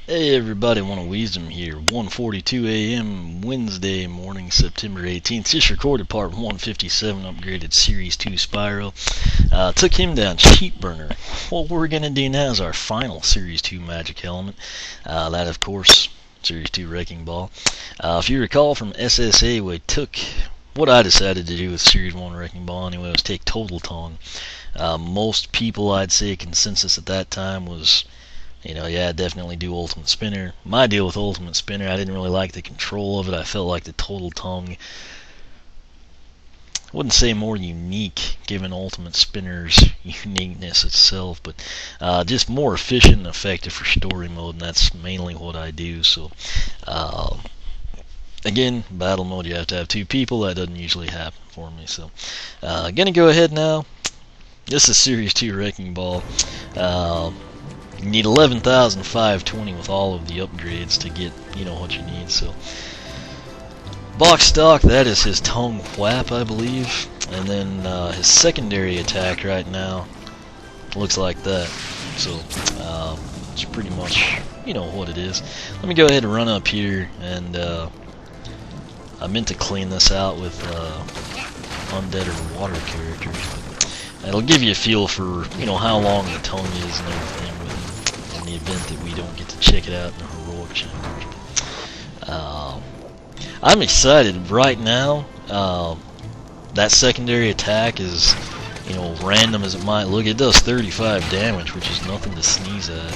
Hey everybody, One of Wisdom here. 1:42 a.m. Wednesday morning, September 18th. Just recorded part 157, upgraded Series 2 Spyro. Took him down cheap burner. What we're gonna do now is our final Series 2 magic element. That of course, Series 2 Wrecking Ball. If you recall from SSA, we took what I decided to do with Series 1 Wrecking Ball anyway was take Total Tongue. Most people, I'd say, consensus at that time was, yeah, definitely do Ultimate Spinner. My deal with Ultimate Spinner, I didn't really like the control of it. I felt like the Total Tongue, I wouldn't say more unique, given Ultimate Spinner's uniqueness itself, but just more efficient and effective for story mode, and that's mainly what I do. So, again, battle mode, you have to have two people. That doesn't usually happen for me. So, gonna go ahead now. This is Series 2 Wrecking Ball. You need 11,520 with all of the upgrades to get, what you need. So, box stock, that is his tongue whap, I believe. And then his secondary attack right now looks like that. So, it's pretty much, what it is. Let me go ahead and run up here, and I meant to clean this out with undead or water characters. But it'll give you a feel for, how long the tongue is and everything. In the event that we don't get to check it out in the heroic chapters. I'm excited right now. That secondary attack is, random as it might look. It does 35 damage, which is nothing to sneeze at.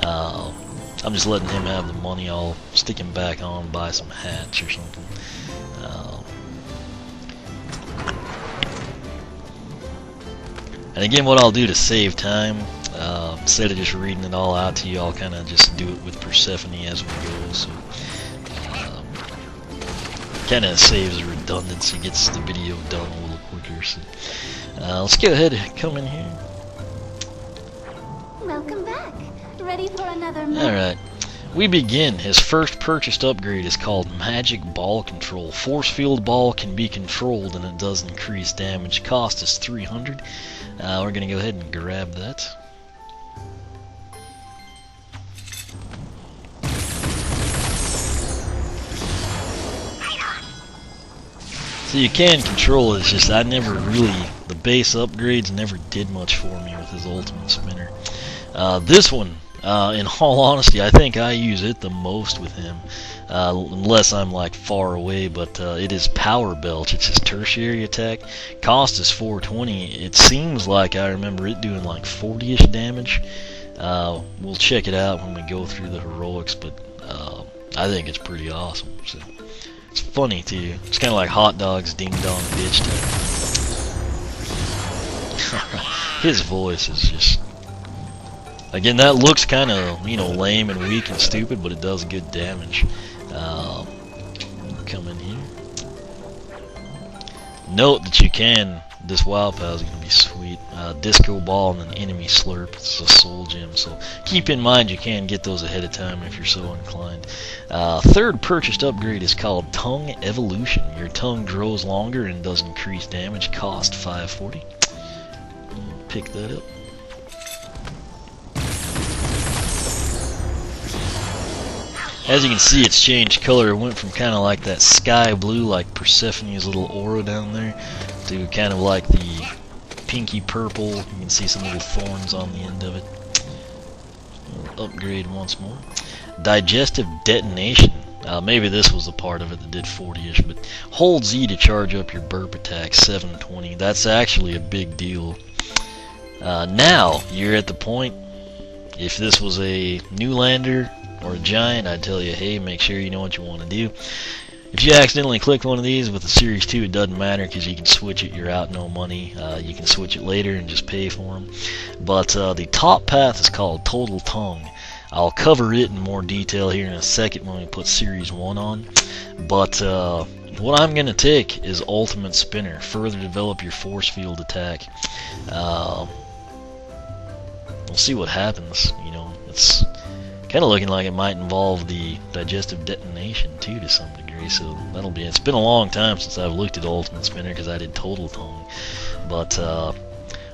I'm just letting him have the money. I'll stick him back on, buy some hats or something. And again, what I'll do to save time, instead of just reading it all out to you, I'll kind of just do it with Persephone as we go. So, kind of saves redundancy, gets the video done a little quicker. So, let's go ahead and come in here. Welcome back. Ready for another match? Alright. We begin. His first purchased upgrade is called Magic Ball Control. Force Field Ball can be controlled and it does increase damage. Cost is 300. We're going to go ahead and grab that. So you can control it, it's just I never really, the base upgrades never did much for me with his Ultimate Spinner. This one, in all honesty, I think I use it the most with him, unless I'm like far away, but it is Power Belch. It's his tertiary attack. Cost is 420. It seems like I remember it doing like 40-ish damage. We'll check it out when we go through the heroics, but I think it's pretty awesome. So. It's funny too. It's kind of like Hot Dog's Ding Dong Bitch type. His voice is just... Again, that looks kind of, lame and weak and stupid, but it does good damage. Come in here. Note that you can... This Wild Pal is going to be sweet. Disco Ball and an Enemy Slurp. It's a soul gem, so keep in mind you can get those ahead of time if you're so inclined. Third purchased upgrade is called Tongue Evolution. Your tongue grows longer and does increase damage. Cost 540. Pick that up. As you can see, it's changed color. It went from kind of like that sky blue, like Persephone's little aura down there, to kind of like the pinky purple. You can see some little thorns on the end of it. We'll upgrade once more. Digestive Detonation. Maybe this was a part of it that did 40-ish, but hold Z to charge up your burp attack, 720. That's actually a big deal. Now, you're at the point, if this was a new lander or a giant, I'd tell you, hey, make sure you know what you want to do. If you accidentally click one of these with the Series 2, it doesn't matter because you can switch it. You're out no money. You can switch it later and just pay for them. But the top path is called Total Tongue. I'll cover it in more detail here in a second when we put Series 1 on. But what I'm going to take is Ultimate Spinner. Further develop your force field attack. We'll see what happens. It's kind of looking like it might involve the Digestive Detonation too to some degree, so that'll be... It's been a long time since I've looked at Ultimate Spinner because I did Total Tongue, but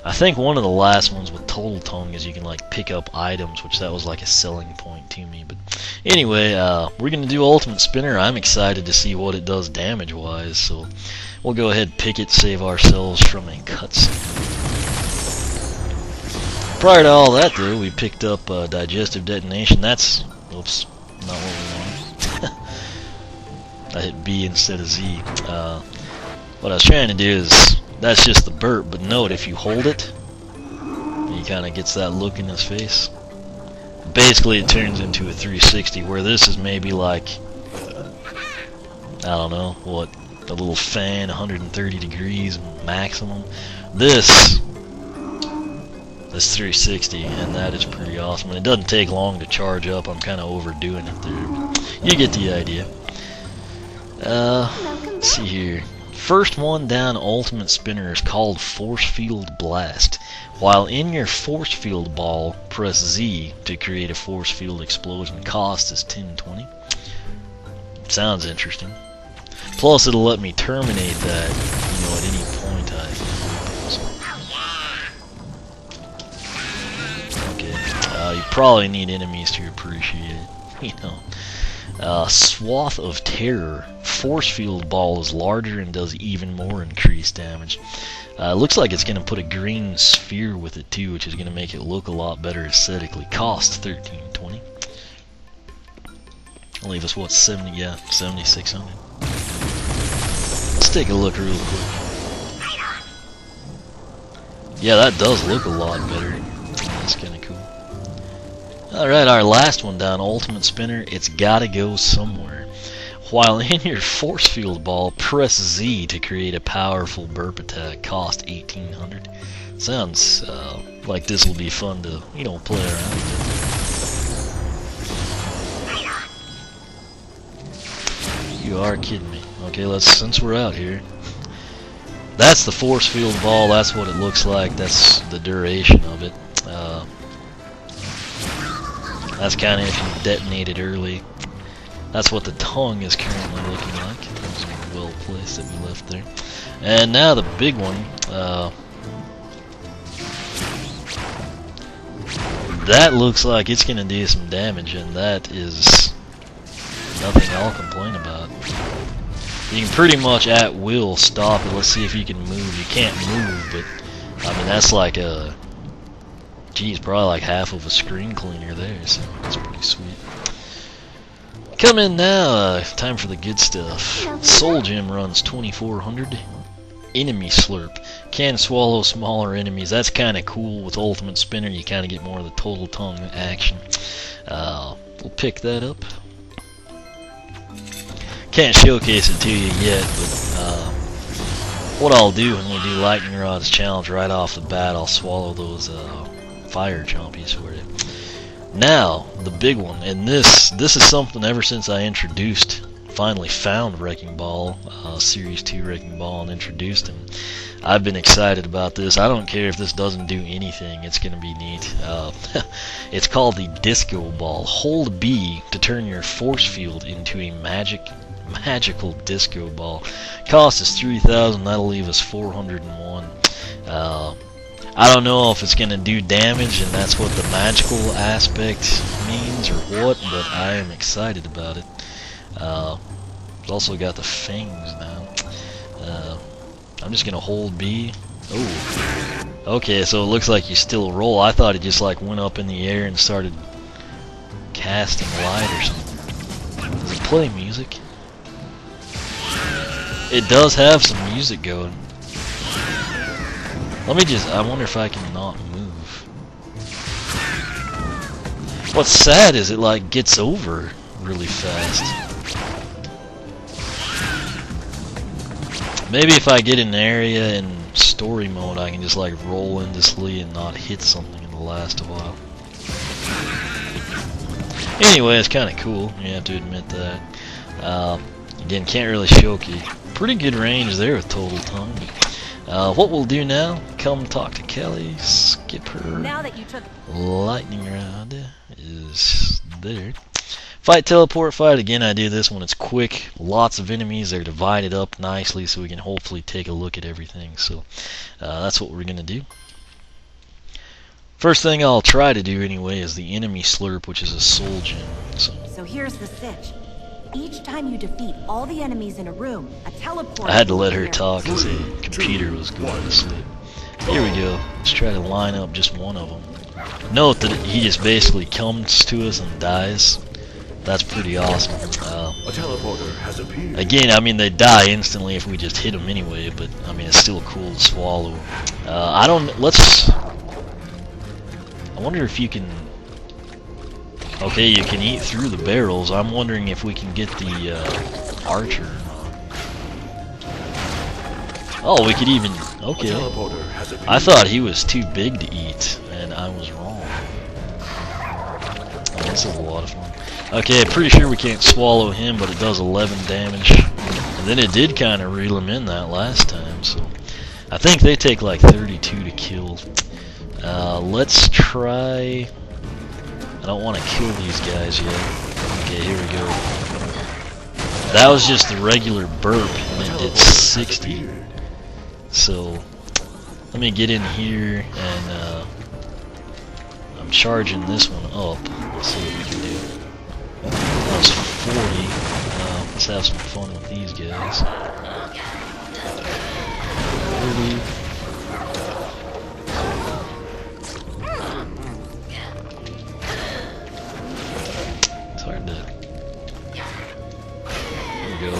I think one of the last ones with Total Tongue is you can like pick up items, which that was like a selling point to me. But anyway, we're gonna do Ultimate Spinner. I'm excited to see what it does damage wise, so we'll go ahead and pick it, save ourselves from a cutscene. Prior to all that though, we picked up Digestive Detonation. That's, oops, not what we wanted. I hit B instead of Z. What I was trying to do is, that's just the burp, but note if you hold it, he kind of gets that look in his face. Basically it turns into a 360, where this is maybe like, I don't know, what, a little fan, 130 degrees maximum. This 360, and that is pretty awesome. And it doesn't take long to charge up. I'm kind of overdoing it there. You get the idea. Let's see here. First one down Ultimate Spinner is called Force Field Blast. While in your Force Field ball, press Z to create a Force Field Explosion. Cost is 1020. Sounds interesting. Plus it'll let me terminate that, you know, at any point you probably need enemies to appreciate it, you know. Swath of Terror. Force Field Ball is larger and does even more increased damage. Looks like it's going to put a green sphere with it too, which is going to make it look a lot better aesthetically. Cost 1320. I'll leave us what, 7600. Let's take a look real quick. Yeah, that does look a lot better. That's kind of cool. Alright, our last one down, Ultimate Spinner. It's gotta go somewhere. While in your Force Field Ball, press Z to create a powerful burp attack. Cost 1800. Sounds like this will be fun to, you know, play around with. You are kidding me. Okay, since we're out here. That's the Force Field Ball, that's what it looks like, that's the duration of it. That's kind of if you detonate it early. That's what the tongue is currently looking like. That was well placed that we left there. And now the big one. That looks like it's going to do some damage, and that is nothing I'll complain about. You can pretty much at will stop it. Let's see if you can move. You can't move, but I mean that's like a, geez, probably like half of a screen cleaner there, so that's pretty sweet. Come in now, time for the good stuff. Soul Gem runs 2400. Enemy Slurp. Can swallow smaller enemies. That's kind of cool with Ultimate Spinner. You kind of get more of the Total Tongue action. We'll pick that up. Can't showcase it to you yet, but what I'll do when we do Lightning Rod's challenge right off the bat, I'll swallow those fire chompies for you. Now, the big one, and this is something ever since I finally found Wrecking Ball, Series 2 Wrecking Ball, and introduced him. I've been excited about this. I don't care if this doesn't do anything, it's going to be neat. It's called the Disco Ball. Hold B to turn your force field into a magical disco ball. Cost is 3,000, that'll leave us 401. I don't know if it's going to do damage and that's what the magical aspect means or what, but I am excited about it. It's also got the fangs now. I'm just going to hold B. Oh, okay, so it looks like you still roll. I thought it just like went up in the air and started casting light or something. Does it play music? It does have some music going. Let me just, I wonder if I can not move. What's sad is it like gets over really fast. Maybe if I get in an area in story mode I can just like roll endlessly and not hit something and last a while. Anyway, it's kind of cool, you have to admit that. Again, can't really showcase. Pretty good range there with Total Tongue. What we'll do now, come talk to Kelly, skip her. Now that you took Lightning Rod is there. Fight, teleport, fight. Again, I do this when it's quick. Lots of enemies. They're divided up nicely so we can hopefully take a look at everything. So that's what we're going to do. First thing I'll try to do anyway is the enemy slurp, which is a soul gem. So here's the sitch. Each time you defeat all the enemies in a room, a teleporter. I had to let her talk because the computer was going to sleep. Here we go. Let's try to line up just one of them. Note that he just basically comes to us and dies. That's pretty awesome. A teleporter has appeared. Again, I mean, they die instantly if we just hit them anyway, but I mean, it's still cool to swallow. I wonder if you can. Okay, you can eat through the barrels. I'm wondering if we can get the archer or not. Oh, we could even. Okay. I thought he was too big to eat, and I was wrong. Oh, this is a lot of fun. Okay, pretty sure we can't swallow him, but it does 11 damage. And then it did kind of reel him in that last time, so I think they take like 32 to kill. Let's try. I don't want to kill these guys yet. Okay, here we go. That was just the regular burp, and it did 60. So let me get in here, and I'm charging this one up. Let's see what we can do. That was 40. Let's have some fun with these guys. 30. It's hard to. There we go.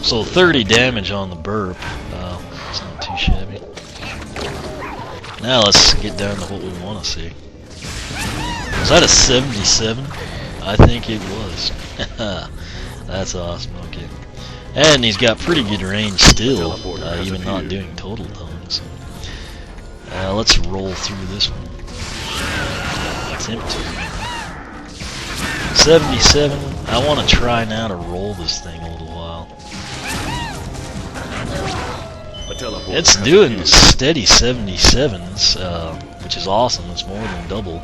So 30 damage on the burp. It's not too shabby. Now let's get down to what we want to see. Was that a 77? I think it was. That's awesome. Okay. And he's got pretty good range still, even not doing total tongues. So. Let's roll through this one. Attempt to. 77. I want to try now to roll this thing a little while. It's doing steady 77s, which is awesome. It's more than double.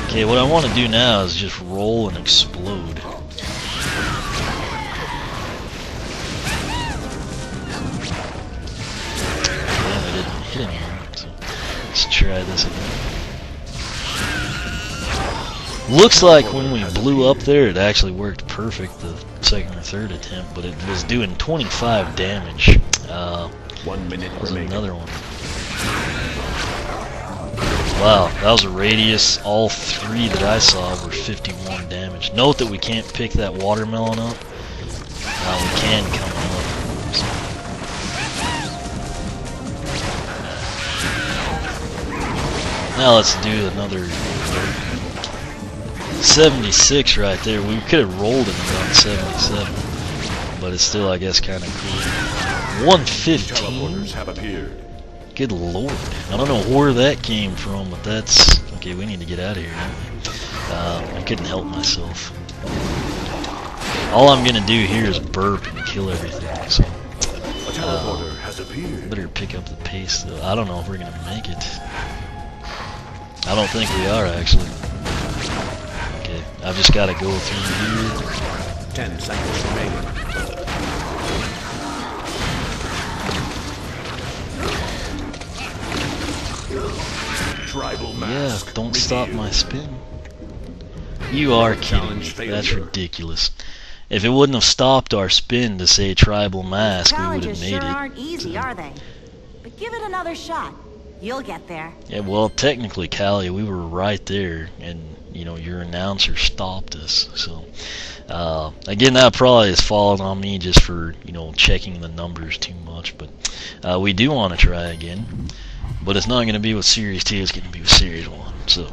Okay, what I want to do now is just roll and explode. Damn, I didn't hit anyone. So let's try this again. Looks like when we blew up there, it actually worked perfect the second or third attempt, but it was doing 25 damage. 1 minute was remaining. Another one. Wow, that was a radius. All three that I saw were 51 damage. Note that we can't pick that watermelon up. We can come up. Now let's do another 76 right there. We could have rolled it and done 77, but it's still, I guess, kind of cool. 115. Have appeared. Good lord. I don't know where that came from, but that's... Okay, we need to get out of here, don't we? I couldn't help myself. All I'm going to do here is burp and kill everything, so... A teleporter has appeared. Better pick up the pace, though. I don't know if we're going to make it. I don't think we are, actually. Okay, I've just got to go through here. 10 seconds remaining. Tribal mask. Yeah, don't stop my spin. You are kidding me. That's ridiculous. If it wouldn't have stopped our spin to say tribal mask, we would have made it. Challenges sure aren't easy, are they? But give it another shot. You'll get there. Yeah, well, technically, Callie, we were right there, and you know your announcer stopped us. So, again, that probably has fallen on me just for checking the numbers too much. But we do want to try again. But it's not going to be with Series 2, it's going to be with Series 1. So,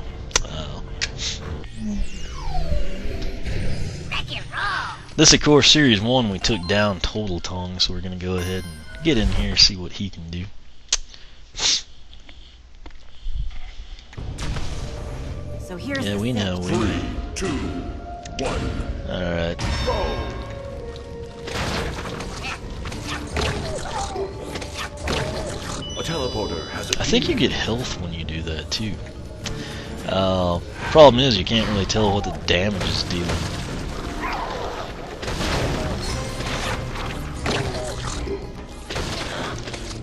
this, of course, Series 1, we took down Total Tongue, so we're going to go ahead and get in here and see what he can do. So here's Yeah, we know. 3, 2, 1. Alright. A teleporter has appeared. I think you get health when you do that, too. Problem is, you can't really tell what the damage is dealing.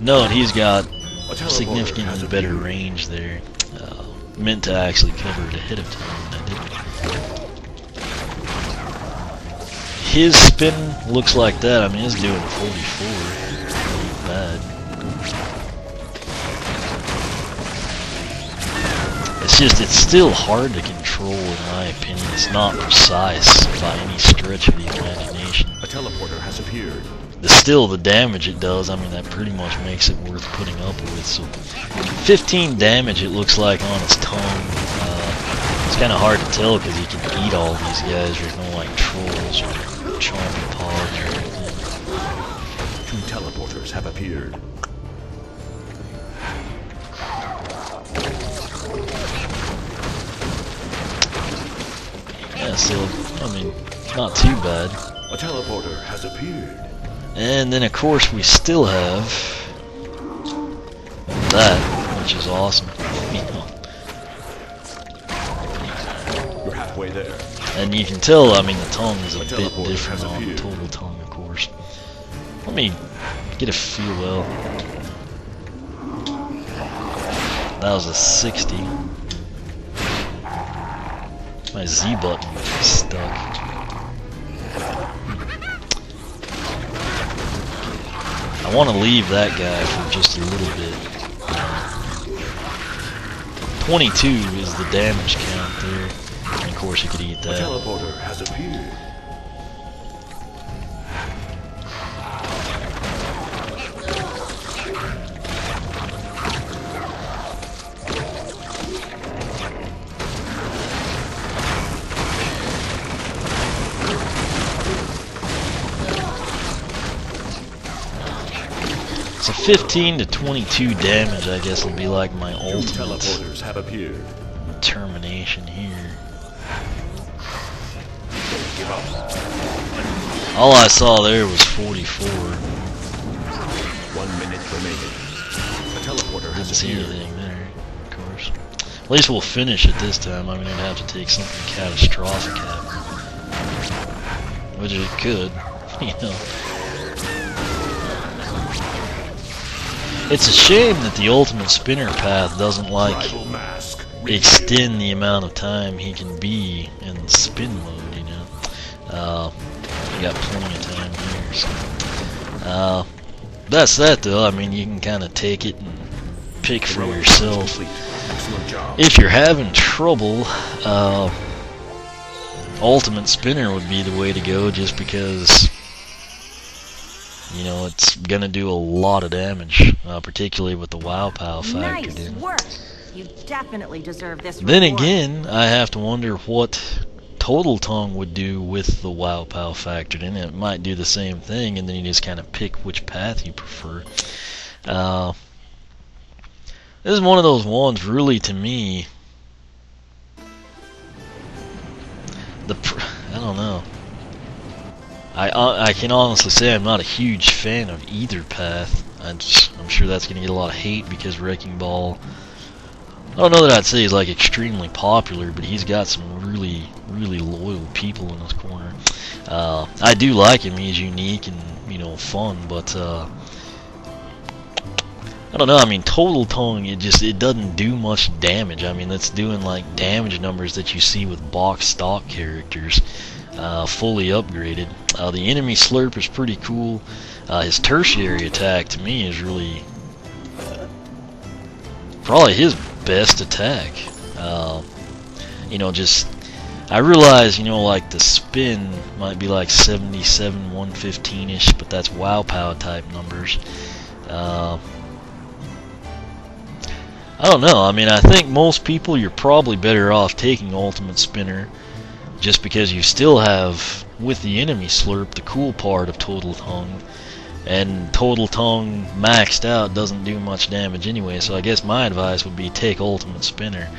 note, he's got A teleporter has significantly better appeared. range there. Meant to actually cover it ahead of time, and I didn't. His spin looks like that. I mean, it's doing 44. Ain't bad. It's still hard to control, in my opinion. It's not precise by any stretch of the imagination. A teleporter has appeared. Still, the damage it does, I mean, that pretty much makes it worth putting up with. So, 15 damage it looks like on his tongue. It's kind of hard to tell because he can eat all these guys. There's no like trolls or chompy pods or anything. 2 teleporters have appeared. Yeah, so, I mean, not too bad. A teleporter has appeared. And then, of course, we still have that, which is awesome. You know. You're halfway there. And you can tell, I mean, the tongue is a bit teleporter different has on the appeared. total tongue, of course. Let me get a feel well. That was a 60. My Z button is stuck. I want to leave that guy for just a little bit. 22 is the damage count there. And of course you could eat A that. teleporter has appeared. So 15 to 22 damage, I guess, will be like my 2 ultimate teleporters have appeared. termination here. Don't give up. All I saw there was 44. 1 minute remaining. A teleporter Didn't has see appeared. anything there, of course. At least we'll finish it this time. I mean, it'd have to take something catastrophic happen. Which it could, you know. It's a shame that the ultimate spinner path doesn't like Rival mask. extend the amount of time he can be in spin mode, you know. You got plenty of time here. So. That's that though. I mean, you can kind of take it and pick for yourself. Complete. Excellent job. If you're having trouble, ultimate spinner would be the way to go, just because, you know, it's gonna do a lot of damage, particularly with the wow pow factored Nice in. work. You definitely deserve this Then reward. again, I have to wonder what Total Tongue would do with the wow pow factored in. It might do the same thing, and then you just kind of pick which path you prefer. This is one of those ones, really, to me. I don't know. I can honestly say I'm not a huge fan of either path. I'm sure that's going to get a lot of hate because Wrecking Ball, I don't know that I'd say he's like extremely popular, but he's got some really, really loyal people in his corner. I do like him. He's unique and, you know, fun, but I don't know. I mean, Total Tongue, it doesn't do much damage. I mean, that's doing like damage numbers that you see with box stock characters, fully upgraded. The enemy slurp is pretty cool. His tertiary attack to me is really probably his best attack. You know, just I realize, you know, like the spin might be like 77, 115-ish, but that's wow pow type numbers. I don't know. I mean, I think most people, you're probably better off taking Ultimate Spinner, just because you still have, with the enemy slurp, the cool part of Total Tongue. And Total Tongue maxed out doesn't do much damage anyway, so I guess my advice would be take Ultimate Spinner.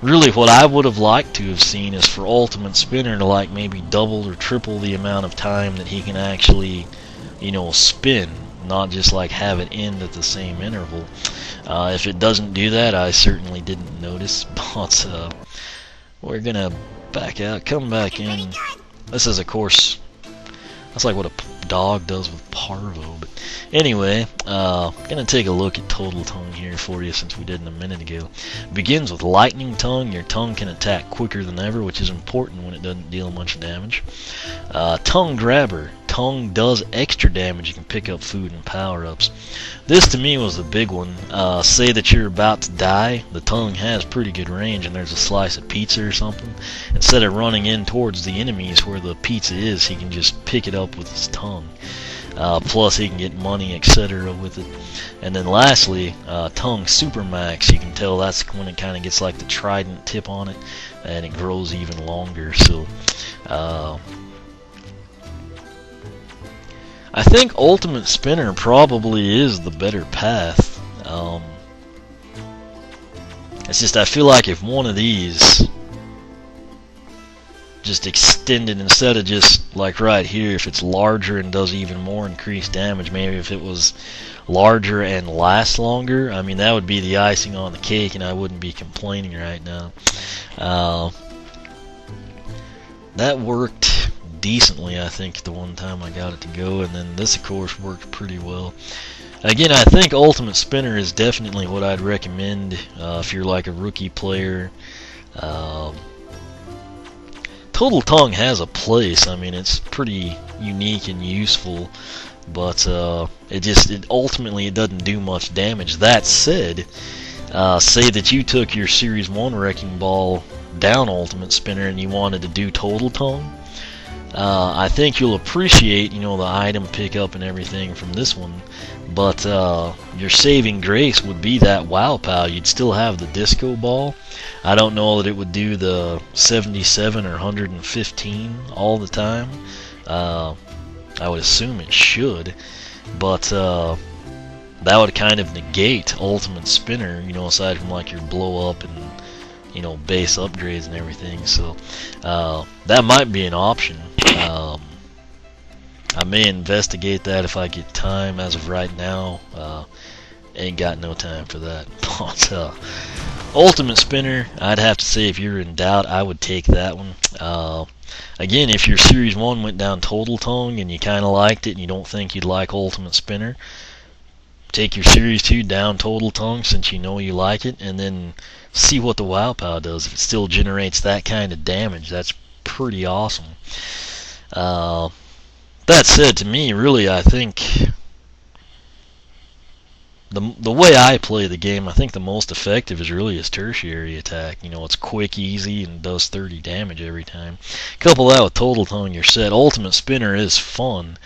Really, what I would have liked to have seen is for Ultimate Spinner to like maybe double or triple the amount of time that he can actually, you know, spin, not just like have it end at the same interval. If it doesn't do that, I certainly didn't notice, but we're gonna back out, come back in. This is, of course, that's like what a dog does with Parvo. But anyway, gonna take a look at Total Tongue here for you since we did it a minute ago. Begins with Lightning Tongue. Your tongue can attack quicker than ever, which is important when it doesn't deal much damage. Tongue Grabber. Tongue does extra damage. You can pick up food and power-ups. This to me was the big one. Say that you're about to die. The tongue has pretty good range and there's a slice of pizza or something. Instead of running in towards the enemies where the pizza is, he can just pick it up with his tongue. Plus he can get money, etc. with it. And then lastly, Tongue Supermax. You can tell that's when it kind of gets like the trident tip on it and it grows even longer. So I think Ultimate Spinner probably is the better path. It's just I feel like if one of these just extended, instead of just like right here, if it's larger and does even more increased damage, maybe if it was larger and lasts longer, I mean that would be the icing on the cake and I wouldn't be complaining right now. That worked decently, I think, the one time I got it to go, and then this of course worked pretty well. Again, I think Ultimate Spinner is definitely what I'd recommend if you're like a rookie player. Total Tongue has a place. I mean, it's pretty unique and useful, but it ultimately it doesn't do much damage. That said, say that you took your Series 1 Wrecking Ball down Ultimate Spinner and you wanted to do Total Tongue, I think you'll appreciate, the item pickup and everything from this one, but your saving grace would be that Wow Pow. You'd still have the Disco Ball. I don't know that it would do the 77 or 115 all the time. I would assume it should, but that would kind of negate Ultimate Spinner, aside from like your blow up and base upgrades and everything. So that might be an option. I may investigate that if I get time. As of right now, ain't got no time for that. But Ultimate Spinner, I'd have to say if you're in doubt, I would take that one. Again, if your Series 1 went down Total Tongue and you kind of liked it and you don't think you'd like Ultimate Spinner, take your Series 2 down Total Tongue since you know you like it, and then see what the Wow Pow does. If it still generates that kind of damage, that's pretty awesome. That said, to me, really, I think the way I play the game, I think the most effective is really his tertiary attack. It's quick, easy, and does 30 damage every time. Couple that with Total Tongue, you're set. Ultimate Spinner is fun.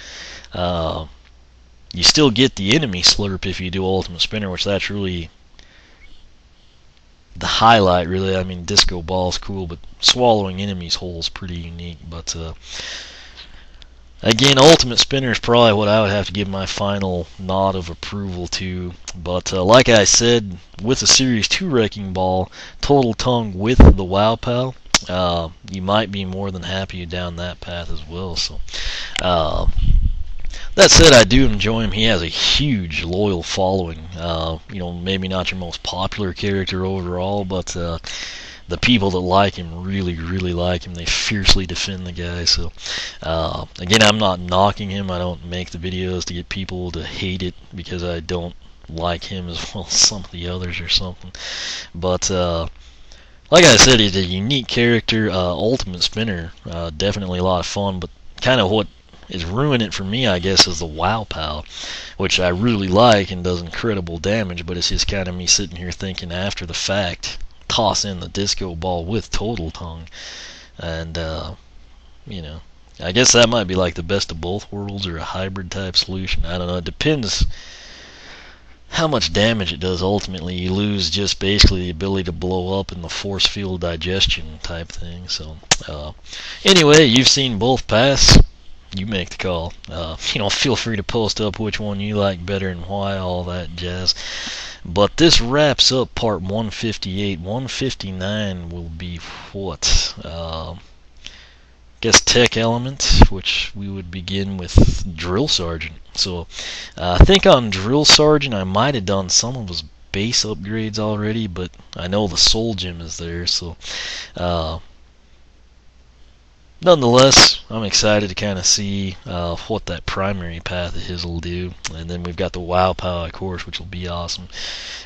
You still get the enemy slurp if you do Ultimate Spinner, which that's really the highlight, really. I mean, Disco Ball's cool, but swallowing enemies whole is pretty unique. But again, Ultimate Spinner is probably what I would have to give my final nod of approval to. But like I said, with the Series 2 Wrecking Ball, Total Tongue with the Wow Pow, you might be more than happy down that path as well. So that said, I do enjoy him. He has a huge loyal following. Maybe not your most popular character overall, but the people that like him really, really like him. They fiercely defend the guy. So again, I'm not knocking him. I don't make the videos to get people to hate it because I don't like him as well as some of the others or something. But like I said, he's a unique character. Ultimate Spinner, definitely a lot of fun, but kind of what is ruining it for me, I guess, is the Wow Pow, which I really like and does incredible damage, but it's just kind of me sitting here thinking after the fact, toss in the Disco Ball with Total Tongue, and I guess that might be like the best of both worlds or a hybrid type solution. I don't know, it depends how much damage it does. Ultimately, you lose just basically the ability to blow up and the force field digestion type thing. So anyway, you've seen both paths. You make the call. Feel free to post up which one you like better and why, all that jazz. But this wraps up part 158. 159 will be what? Guess Tech Element, which we would begin with Drill Sergeant. So I think on Drill Sergeant I might have done some of his base upgrades already, but I know the Soul Gem is there, so nonetheless, I'm excited to kind of see what that primary path of his will do. And then we've got the Wow Pow, of course, which will be awesome.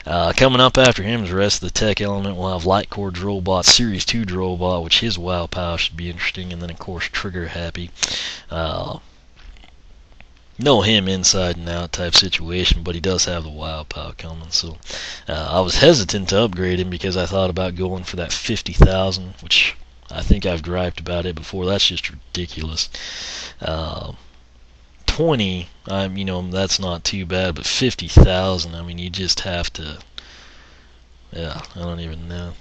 Coming up after him is the rest of the tech element. We'll have Light Core Drillbot, Series 2 Drillbot, which his Wow Pow should be interesting. And then, of course, Trigger Happy. Know him inside and out type situation, but he does have the Wow Pow coming. So I was hesitant to upgrade him because I thought about going for that 50,000, which I think I've griped about it before. That's just ridiculous. 20, you know, that's not too bad, but 50,000, I mean, you just have to. Yeah, I don't even know.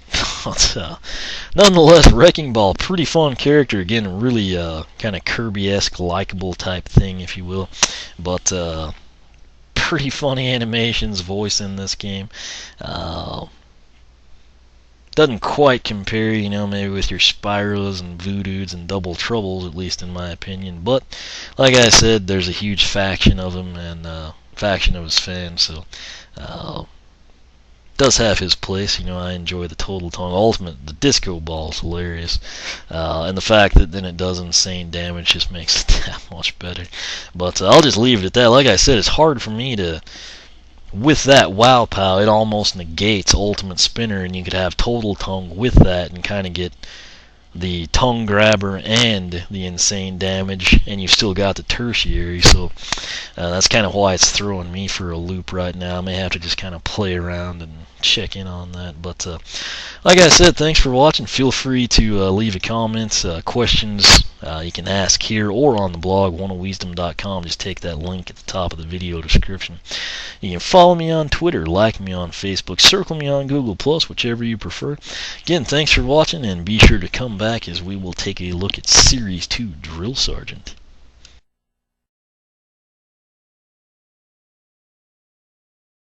Nonetheless, Wrecking Ball, pretty fun character. Again, really kind of Kirby-esque, likable type thing, if you will. But pretty funny animations, voice in this game. Doesn't quite compare, you know, maybe with your Spyros and Voodoos and Double Troubles, at least in my opinion. But like I said, there's a huge faction of him and faction of his fans, so does have his place. You know, I enjoy the Total Tongue Ultimate. The Disco Ball is hilarious, and the fact that then it does insane damage just makes it that much better. But I'll just leave it at that. Like I said, it's hard for me to. With that Wow Pow, it almost negates Ultimate Spinner, and you could have Total Tongue with that and kind of get the tongue grabber and the insane damage, and you've still got the tertiary. So that's kind of why it's throwing me for a loop right now. I may have to just kind of play around and check in on that. But like I said, thanks for watching. Feel free to leave a comment, questions you can ask here or on the blog, oneofwisdom.com. Just take that link at the top of the video description. You can follow me on Twitter, like me on Facebook, circle me on Google+, whichever you prefer. Again, thanks for watching, and be sure to come back as we will take a look at Series 2 Drill Sergeant.